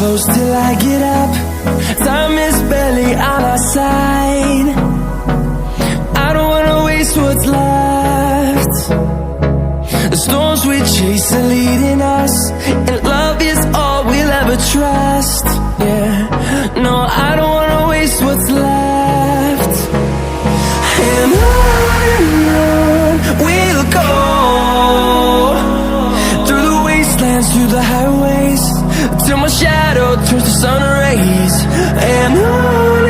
close till I get up. Time is barely on our side. I don't wanna waste what's left. The storms we chase are leading us, and love is all we'll ever trust. Yeah, no, I don't wanna waste what's left. And on we'll go, through the wastelands, through the highways, till my shadow turns to sun rays. And on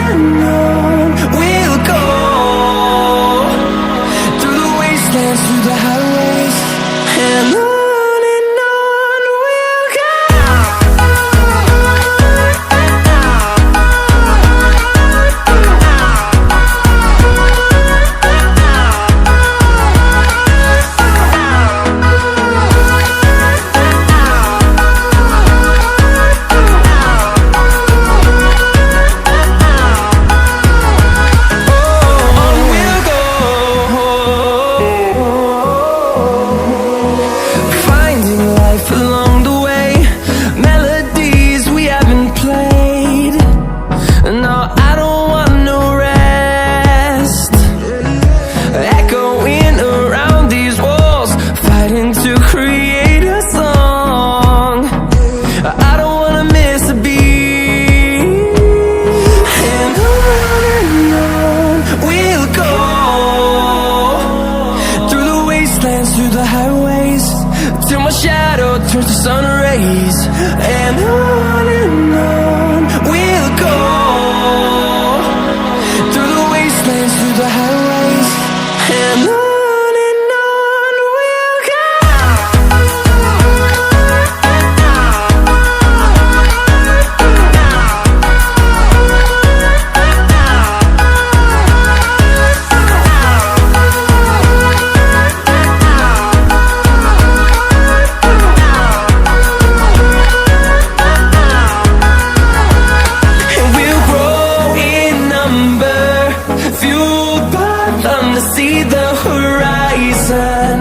we'll go, through the wastelands, through the highways, and on we'll go. Through the highways, till my shadow turns to sun rays. And on we'll go, through the wastelands, through the highways, and on we'll go. See the horizon,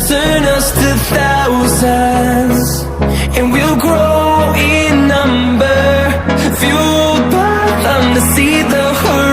turn us to thousands, and we'll grow in number, fueled by them to see the horizon.